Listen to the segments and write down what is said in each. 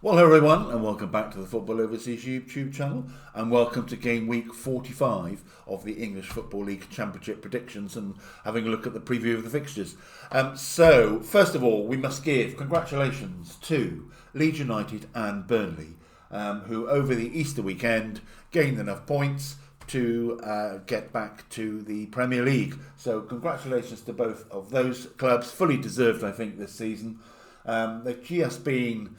Well, hello everyone, and welcome back to the Football Overseas YouTube channel, and welcome to Game Week 45 of the English Football League Championship predictions, and having a look at the preview of the fixtures. So, first of all, we must give congratulations to Leeds United and Burnley, who over the Easter weekend gained enough points to get back to the Premier League. So, congratulations to both of those clubs, fully deserved, I think, this season. They've just been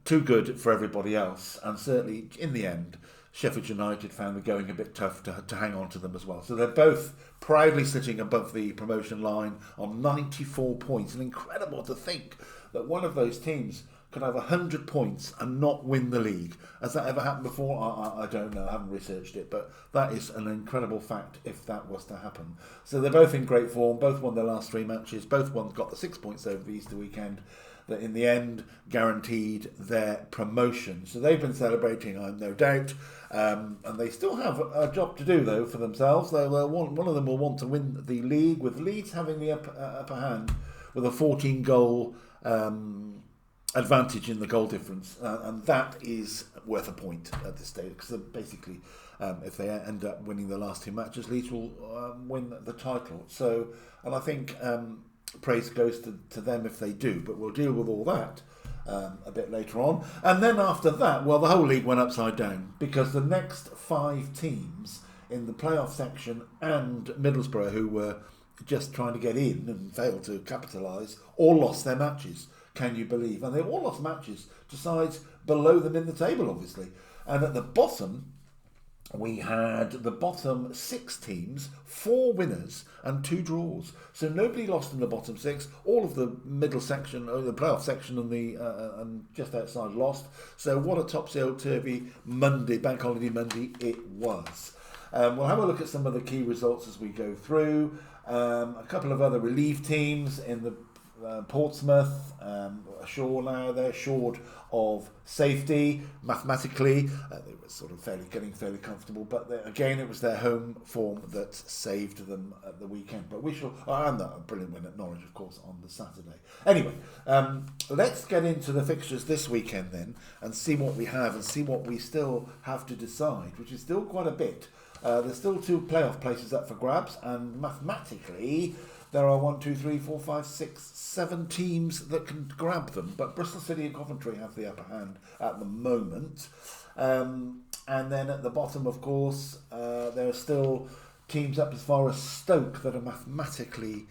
too good for everybody else, and certainly in the end Sheffield United found the going a bit tough to hang on to them as well. So they're both proudly sitting above the promotion line on 94 points, and incredible to think that one of those teams could have 100 points and not win the league. Has that ever happened before? I don't know, I haven't researched it, but that is an incredible fact if that was to happen. So they're both in great form, both won their last 3 matches, both got the 6 points over the Easter weekend that in the end guaranteed their promotion. So they've been celebrating, I'm no doubt, and they still have a job to do though for themselves. One of them will want to win the league, with Leeds having the upper hand with a 14 goal advantage in the goal difference, and that is worth a point at this stage, because basically if they end up winning the last 2 matches, Leeds will win the title. So, and I think praise goes to them if they do, but we'll deal with all that a bit later on. And then after that, well, the whole league went upside down, because the next 5 teams in the playoff section and Middlesbrough, who were just trying to get in and failed to capitalise, all lost their matches. Can you believe? And they all lost matches to sides below them in the table, obviously. And at the bottom, we had the bottom 6 teams, 4 winners and 2 draws. So nobody lost in the bottom 6. All of the middle section, or the playoff section, and the and just outside lost. So what a topsy-turvy Monday, Bank Holiday Monday it was. We'll have a look at some of the key results as we go through. A couple of other relief teams in the Portsmouth, ashore now. They're short of safety mathematically. They were sort of getting fairly comfortable, but again it was their home form that saved them at the weekend. But we shall, and a brilliant win at Norwich, of course, on the Saturday. Anyway, let's get into the fixtures this weekend then, and see what we have, and see what we still have to decide, which is still quite a bit. There's still 2 playoff places up for grabs, and mathematically there are 1, 2, 3, 4, 5, 6, 7 teams that can grab them, but Bristol City and Coventry have the upper hand at the moment. And then at the bottom, of course, there are still teams up as far as Stoke that are mathematically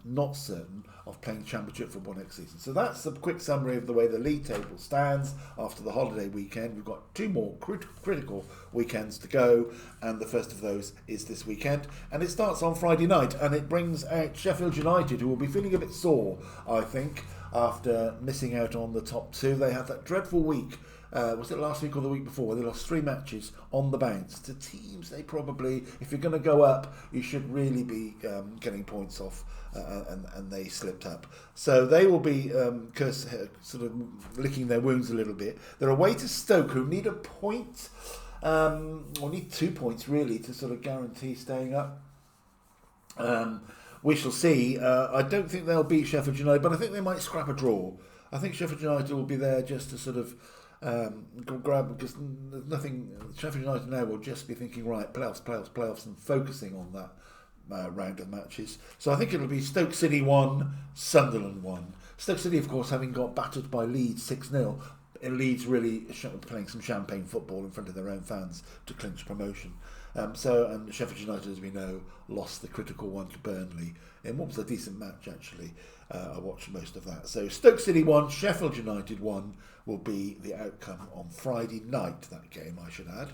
not certain of playing Championship football next season. So that's a quick summary of the way the league table stands after the holiday weekend. We've got 2 more critical weekends to go, and the first of those is this weekend, and it starts on Friday night, and it brings out Sheffield United, who will be feeling a bit sore, I think, after missing out on the top 2. They had that dreadful week, was it last week or the week before, they lost 3 matches on the bounce to teams they probably, if you're going to go up, you should really be getting points off, and they slipped up. So they will be sort of licking their wounds a little bit. They're away to Stoke, who need a point, or need 2 points really, to sort of guarantee staying up. We shall see. I don't think they'll beat Sheffield United, but I think they might scrap a draw. I think Sheffield United will be there just to sort of grab, because there's nothing. Sheffield United now will just be thinking, right, playoffs, and focusing on that round of matches. So I think it'll be Stoke City 1, Sunderland 1. Stoke City, of course, having got battered by Leeds 6-0. Leeds really playing some champagne football in front of their own fans to clinch promotion. And Sheffield United, as we know, lost the critical one to Burnley in what was a decent match, actually. I watched most of that. So Stoke City 1, Sheffield United 1 will be the outcome on Friday night, that game, I should add.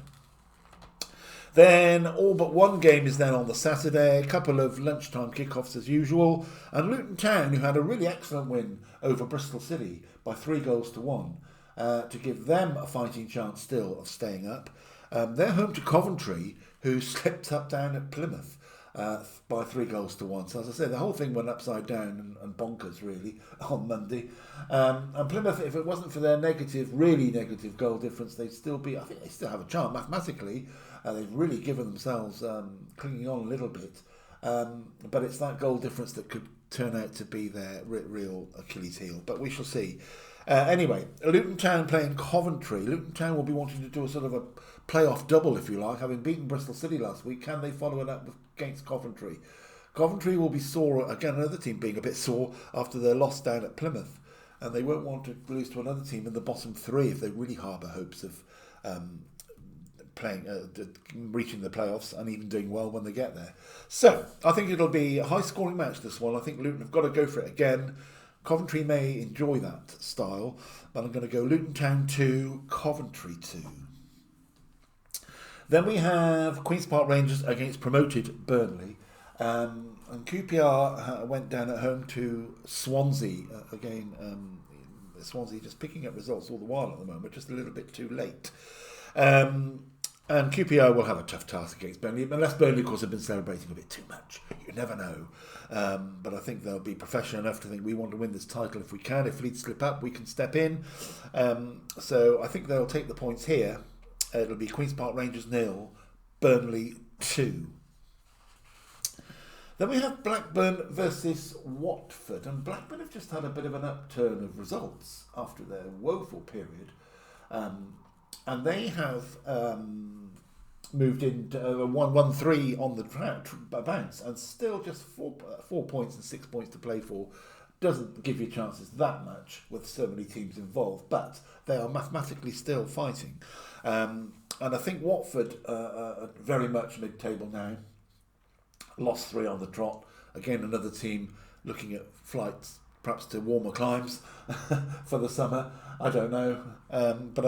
Then all but 1 game is then on the Saturday, a couple of lunchtime kickoffs as usual, and Luton Town, who had a really excellent win over Bristol City by 3 goals to 1, to give them a fighting chance still of staying up. They're home to Coventry, who slipped up down at Plymouth by 3 goals to 1. So as I say, the whole thing went upside down and bonkers really on Monday. And Plymouth, if it wasn't for their really negative goal difference, they'd still be, I think they still have a chance mathematically. They've really given themselves clinging on a little bit. But it's that goal difference that could turn out to be their real Achilles heel. But we shall see. Anyway, Luton Town playing Coventry. Luton Town will be wanting to do a sort of a playoff double, if you like, having beaten Bristol City last week. Can they follow it up against Coventry? Coventry will be sore, again, another team being a bit sore after their loss down at Plymouth. And they won't want to lose to another team in the bottom three if they really harbour hopes of reaching the playoffs and even doing well when they get there. So, I think it'll be a high-scoring match, this one. I think Luton have got to go for it again. Coventry may enjoy that style, but I'm going to go Luton Town 2, Coventry 2. Then we have Queen's Park Rangers against promoted Burnley. And QPR went down at home to Swansea. Swansea just picking up results all the while at the moment, just a little bit too late. And QPR will have a tough task against Burnley, unless Burnley, of course, have been celebrating a bit too much. You never know. But I think they'll be professional enough to think we want to win this title if we can. If Leeds slip up, we can step in. So I think they'll take the points here. It'll be Queen's Park Rangers 0, Burnley 2. Then we have Blackburn versus Watford. And Blackburn have just had a bit of an upturn of results after their woeful period. And they have moved into 1-1-3 on the bounce, and still just 4 points and 6 points to play for. Doesn't give you chances that much with so many teams involved, but they are mathematically still fighting. And I think Watford are very much mid-table now. Lost 3 on the trot. Again, another team looking at flights perhaps to warmer climes for the summer. I don't know. But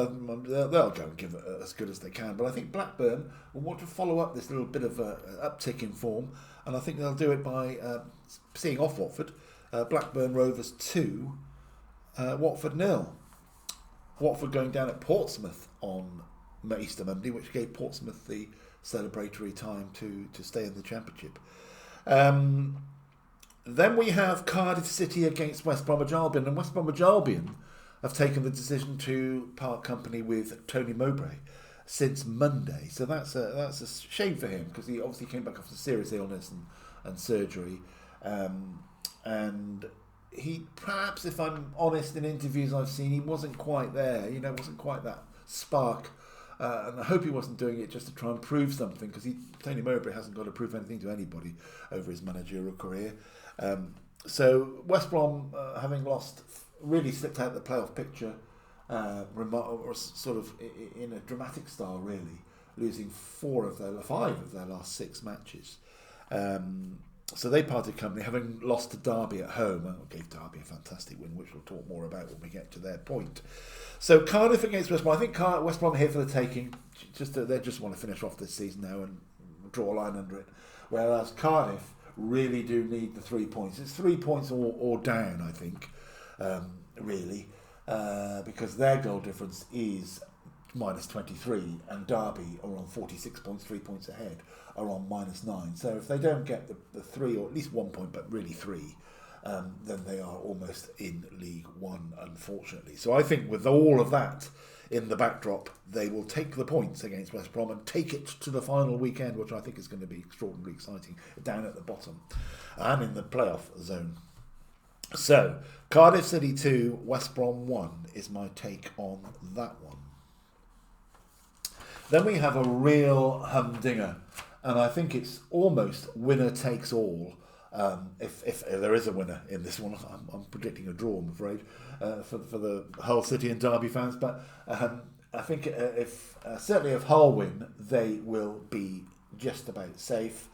they'll go and give it as good as they can. But I think Blackburn will want to follow up this little bit of uptick in form. And I think they'll do it by seeing off Watford. Blackburn Rovers 2, Watford 0. Watford going down at Portsmouth on Easter Monday, which gave Portsmouth the celebratory time to stay in the Championship. Then we have Cardiff City against West Bromwich Albion, and West Bromwich Albion have taken the decision to part company with Tony Mowbray since Monday. So that's a shame for him, because he obviously came back after serious illness and surgery. And he, perhaps, if I'm honest, in interviews I've seen, he wasn't quite there. Wasn't quite that spark. And I hope he wasn't doing it just to try and prove something, because Tony Mowbray hasn't got to prove anything to anybody over his managerial career. So West Brom, having lost, really slipped out of the playoff picture, or sort of in a dramatic style, really, losing 5 of their last 6 matches. So they parted company, having lost to Derby at home. Gave Derby a fantastic win, which we'll talk more about when we get to their point. So Cardiff against West Brom. I think West Brom are here for the taking. They just want to finish off this season now and draw a line under it. Whereas Cardiff really do need the 3 points. It's 3 points or down, I think, really, because their goal difference is minus 23, and Derby are on 46 points, 3 points ahead, are on minus 9. So if they don't get the 3, or at least 1 point, but really 3, then they are almost in League One, unfortunately. So I think with all of that in the backdrop, they will take the points against West Brom and take it to the final weekend, which I think is going to be extraordinarily exciting, down at the bottom and in the playoff zone. So Cardiff City 2, West Brom 1 is my take on that one. Then we have a real humdinger, and I think it's almost winner takes all. If there is a winner in this one, I'm predicting a draw, I'm afraid, for the Hull City and Derby fans. But I think certainly if Hull win, they will be just about safe.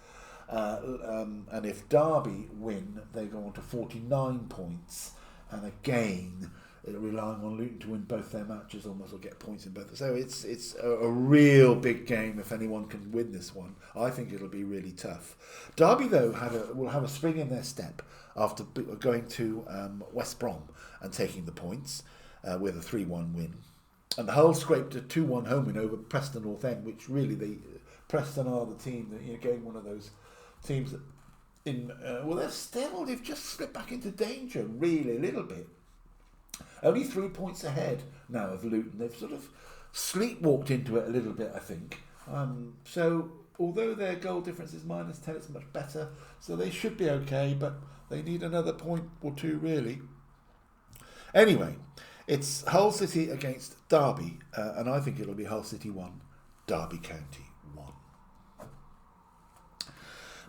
And if Derby win, they go on to 49 points. And again, relying on Luton to win both their matches, almost will get points in both. So it's a real big game if anyone can win this one. I think it'll be really tough. Derby, though, will have a spring in their step after going to West Brom and taking the points with a 3-1 win. And Hull scraped a 2-1 home win over Preston North End, which really, Preston are the team that, again, one of those teams that they've just slipped back into danger, really, a little bit. Only 3 points ahead now of Luton. They've sort of sleepwalked into it a little bit, I think. So although their goal difference is minus 10, it's much better. So they should be okay, but they need another point or two, really. Anyway, It's Hull City against Derby, and I think it'll be Hull City 1, Derby County 1.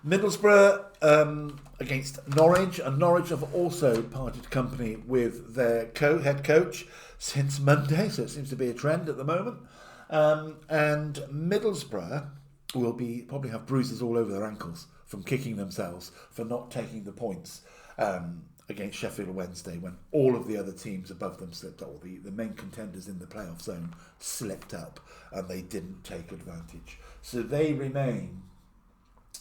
Middlesbrough against Norwich, and Norwich have also parted company with their head coach since Monday, so it seems to be a trend at the moment. And Middlesbrough will probably have bruises all over their ankles from kicking themselves for not taking the points against Sheffield Wednesday, when all of the other teams above them slipped up, or the main contenders in the playoff zone slipped up, and they didn't take advantage. So they remain,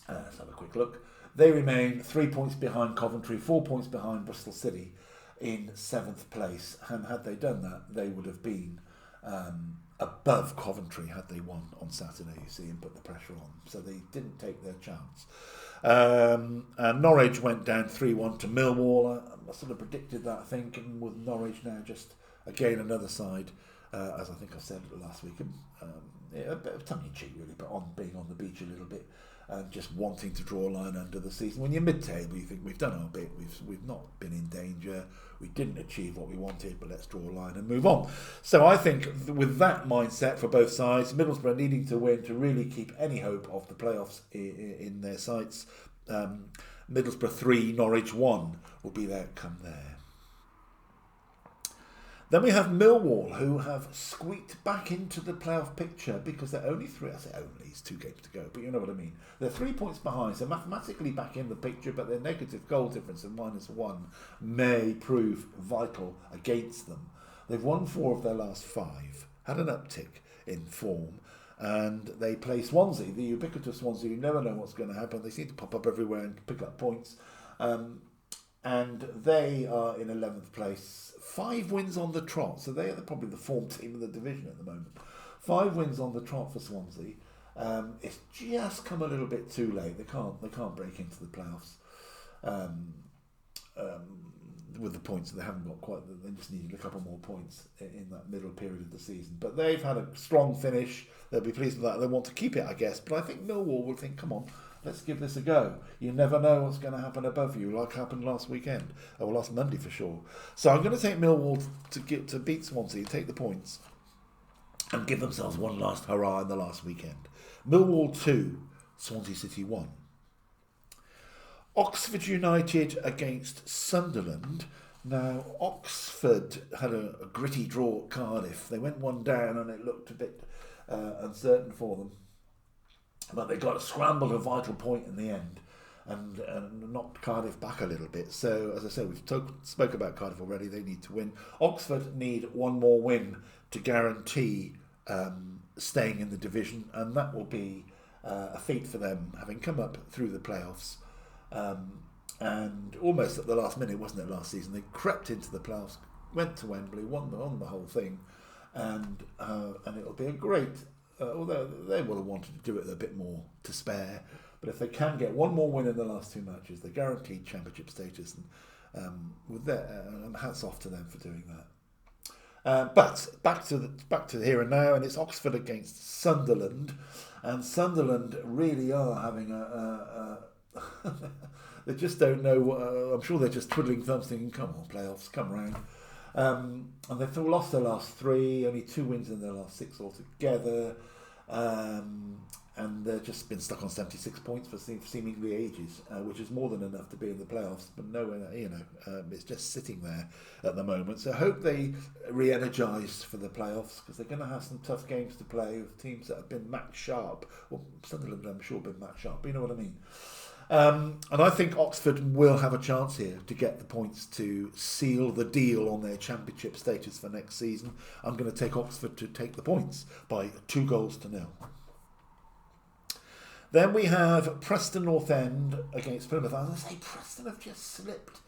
let's have a quick look, they remain 3 points behind Coventry, 4 points behind Bristol City in 7th place, and had they done that, they would have been above Coventry had they won on Saturday, you see, and put the pressure on. So they didn't take their chance. And Norwich went down 3-1 to Millwall. I sort of predicted that, I think, and with Norwich now just, again, another side, as I think I said last week, a bit of tongue-in-cheek really, but on being on the beach a little bit, and just wanting to draw a line under the season. When you're mid-table, you think we've done our bit, we've not been in danger, we didn't achieve what we wanted, but let's draw a line and move on. So I think with that mindset for both sides, Middlesbrough needing to win to really keep any hope of the playoffs in their sights. Middlesbrough 3, Norwich 1 will be the outcome there. Then we have Millwall, who have squeaked back into the playoff picture because they're only 3. I say only, it's 2 games to go, but you know what I mean. They're 3 points behind, so mathematically back in the picture, but their negative goal difference of -1 may prove vital against them. They've won 4 of their last 5, had an uptick in form, and they play Swansea, the ubiquitous Swansea. You never know what's going to happen. They seem to pop up everywhere and pick up points. And they are in 11th place. 5 wins on the trot, so they are probably the form team in the division at the moment. 5 wins on the trot for Swansea. It's just come a little bit too late. They can't break into the playoffs with the points that they haven't got quite. They just needed a couple more points in that middle period of the season. But they've had a strong finish. They'll be pleased with that. They want to keep it, I guess. But I think Millwall will think, come on, let's give this a go. You never know what's going to happen above you, like happened last weekend, or last Monday for sure. So I'm going to take Millwall to beat Swansea, take the points, and give themselves one last hurrah in the last weekend. Millwall 2, Swansea City 1. Oxford United against Sunderland. Now, Oxford had a gritty draw at Cardiff. They went 1 down and it looked a bit uncertain for them. But they got scrambled a vital point in the end and knocked Cardiff back a little bit. So, as I said, we've spoke about Cardiff already. They need to win. Oxford need 1 more win to guarantee staying in the division, and that will be a feat for them, having come up through the playoffs. And almost at the last minute, wasn't it, last season? They crept into the playoffs, went to Wembley, won the whole thing, and it'll be a great... although they would have wanted to do it a bit more to spare, but if they can get 1 more win in the last 2 matches, they're guaranteed championship status, and with that, and hats off to them for doing that. But back to here and now, and it's Oxford against Sunderland, and Sunderland really are having they just don't know. I'm sure they're just twiddling thumbs, thinking, "Come on, playoffs, come round." And they've lost their last 3, only 2 wins in their last 6 altogether, and they've just been stuck on 76 points for seemingly ages, which is more than enough to be in the playoffs, but nowhere, it's just sitting there at the moment. So I hope they re-energise for the playoffs, because they're going to have some tough games to play with teams that have been match sharp. Well, Sunderland, I'm sure, been match sharp, but you know what I mean. And I think Oxford will have a chance here to get the points to seal the deal on their championship status for next season. I'm going to take Oxford to take the points by 2-0. Then we have Preston North End against Plymouth. I was going to say Preston have just slipped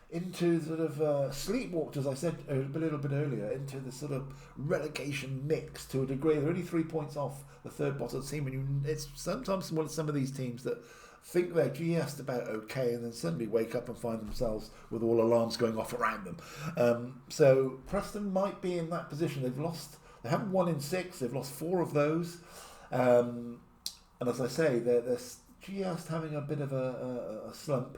into sort of sleepwalked, as I said a little bit earlier, into the sort of relegation mix to a degree. They're only 3 points off the third bottom team, and it's sometimes one of some of these teams that think they're just about okay, and then suddenly wake up and find themselves with all alarms going off around them. So Preston might be in that position. They haven't won in 6. They've lost 4 of those, and as I say, they're just having a bit of a slump.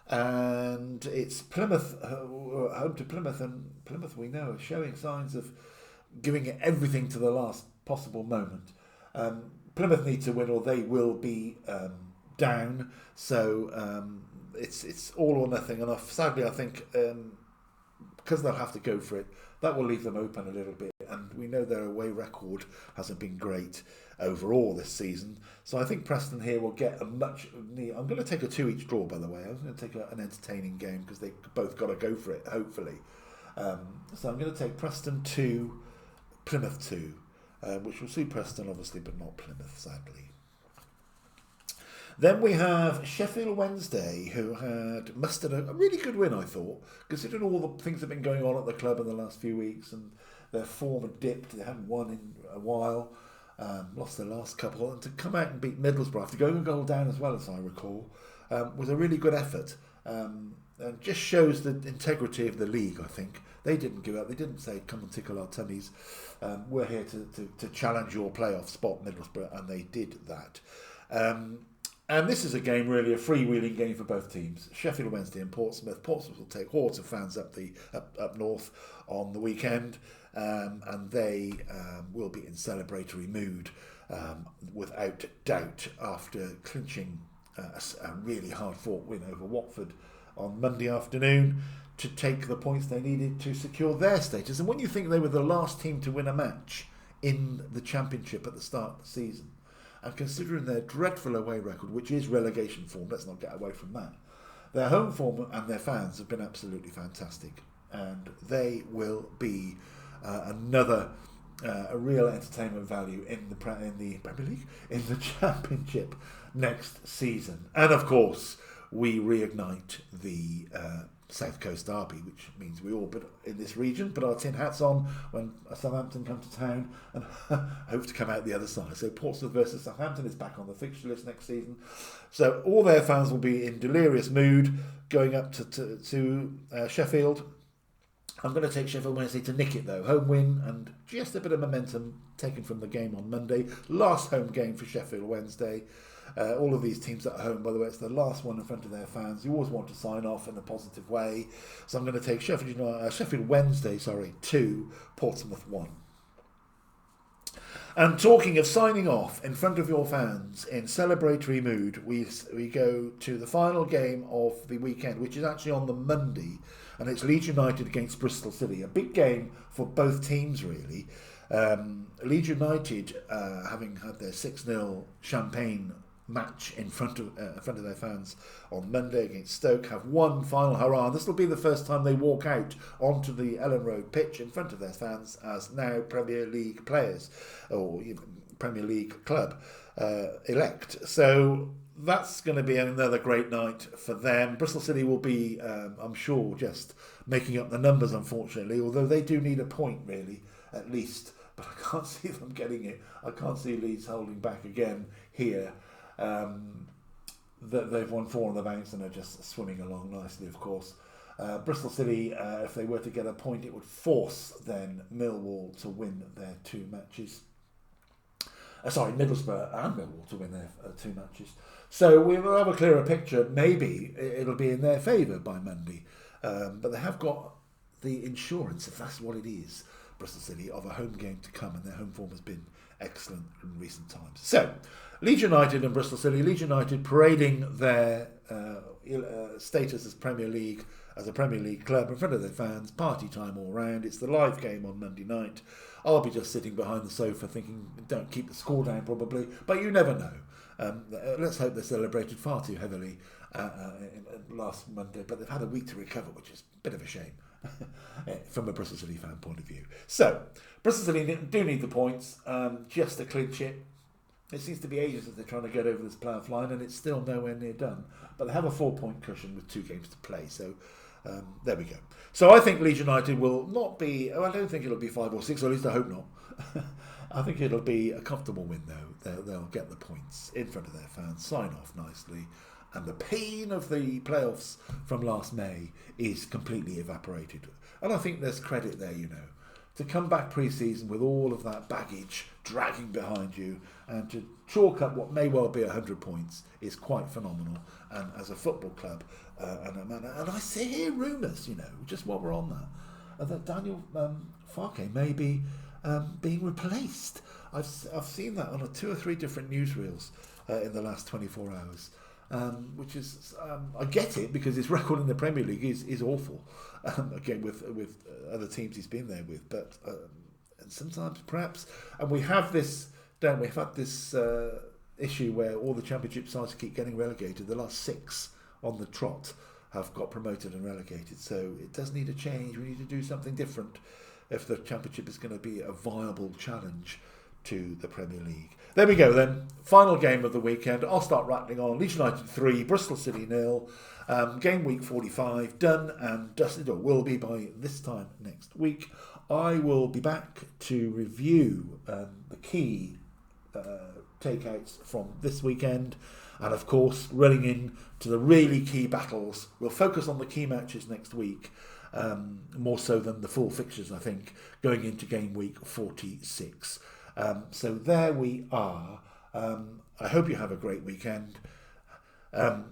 and it's Plymouth, home to Plymouth, and Plymouth we know are showing signs of giving it everything to the last possible moment. Plymouth need to win or they will be down, so it's all or nothing, and sadly I think because they'll have to go for it, that will leave them open a little bit, and we know their away record hasn't been great overall this season, so I think Preston here will get a much needed. I'm going to take a 2-each draw, by the way. I'm going to take an entertaining game because they both got to go for it, hopefully. So I'm going to take Preston 2, Plymouth 2, which will suit Preston obviously, but not Plymouth, sadly. Then we have Sheffield Wednesday, who had mustered a really good win, I thought, considering all the things that have been going on at the club in the last few weeks, and their form had dipped. They hadn't won in a while, lost their last couple, and to come out and beat Middlesbrough after going a goal down as well, as I recall, was a really good effort, and just shows the integrity of the league. I think they didn't give up. They didn't say, "Come and tickle our tummies. We're here to challenge your playoff spot, Middlesbrough," and they did that. And this is a game, really, a freewheeling game for both teams. Sheffield Wednesday and Portsmouth. Portsmouth will take hordes of fans up north on the weekend, and they will be in celebratory mood, without doubt, after clinching a really hard-fought win over Watford on Monday afternoon to take the points they needed to secure their status. And when you think they were the last team to win a match in the Championship at the start of the season, and considering their dreadful away record, which is relegation form, let's not get away from that, their home form and their fans have been absolutely fantastic, and they will be another a real entertainment value in the Premier League, in the Championship next season. And of course, we reignite the South Coast Derby, which means we all, but in this region, put our tin hats on when Southampton come to town and hope to come out the other side. So Portsmouth versus Southampton is back on the fixture list next season. So all their fans will be in delirious mood going up to Sheffield. I'm going to take Sheffield Wednesday to nick it though. Home win and just a bit of momentum taken from the game on Monday. Last home game for Sheffield Wednesday. All of these teams at home, by the way, it's the last one in front of their fans. You always want to sign off in a positive way. So I'm going to take Sheffield Wednesday 2, Portsmouth 1. And talking of signing off in front of your fans in celebratory mood, we go to the final game of the weekend, which is actually on the Monday, and it's Leeds United against Bristol City. A big game for both teams, really. Leeds United, having had their 6-0 champagne match in front of their fans on Monday against Stoke, have one final hurrah. This will be the first time they walk out onto the Ellen Road pitch in front of their fans as now Premier League players or Premier League club elect. So that's going to be another great night for them. Bristol City will be, I'm sure, just making up the numbers, unfortunately, although they do need a point, really, at least. But I can't see them getting it. I can't see Leeds holding back again here. They've won 4 on the bounce and are just swimming along nicely, of course. Bristol City, if they were to get a point, it would force then Millwall to win their 2 matches. Middlesbrough and Millwall to win their 2 matches. So we will have a clearer picture. Maybe it'll be in their favour by Monday. But they have got the insurance, if that's what it is, Bristol City, of a home game to come, and their home form has been excellent in recent times. So, Leeds United and Bristol City. Leeds United parading their status as a Premier League club in front of their fans. Party time all round. It's the live game on Monday night. I'll be just sitting behind the sofa thinking, don't keep the score down probably, but you never know. Let's hope they celebrated far too heavily last Monday, but they've had a week to recover, which is a bit of a shame from a Bristol City fan point of view. So, Bristol City do need the points just to clinch it. It seems to be ages that they're trying to get over this playoff line, and it's still nowhere near done. But they have a 4-point cushion with 2 games to play, so there we go. So I think Leeds United will not be... I don't think it'll be 5 or 6, or at least I hope not. I think it'll be a comfortable win, though. They'll get the points in front of their fans, sign off nicely, and the pain of the playoffs from last May is completely evaporated. And I think there's credit there, to come back pre-season with all of that baggage dragging behind you, and to chalk up what may well be 100 points is quite phenomenal. And as a football club, and I hear rumours, just while we're on that Daniel Farke may be being replaced. I've seen that on 2 or 3 different newsreels in the last 24 hours. Which is, I get it, because his record in the Premier League is awful. Again, with other teams he's been there with, but and sometimes perhaps, and we have this, don't we? We've had this issue where all the Championship sides keep getting relegated. The last 6 on the trot have got promoted and relegated, so it does need a change. We need to do something different if the Championship is going to be a viable challenge to the Premier League. There we go then. Final game of the weekend. I'll start rattling on. Leeds United 3, Bristol City 0. Game week 45 done and dusted, or will be by this time next week. I will be back to review the key takeouts from this weekend, and of course running into the really key battles. We'll focus on the key matches next week, more so than the full fixtures, I think, going into game week 46. So there we are. I hope you have a great weekend.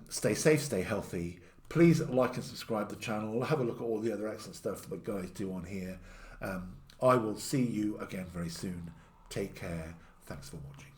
Stay safe, stay healthy. Please like and subscribe to the channel. Have a look at all the other excellent stuff that guys do on here. I will see you again very soon. Take care. Thanks for watching.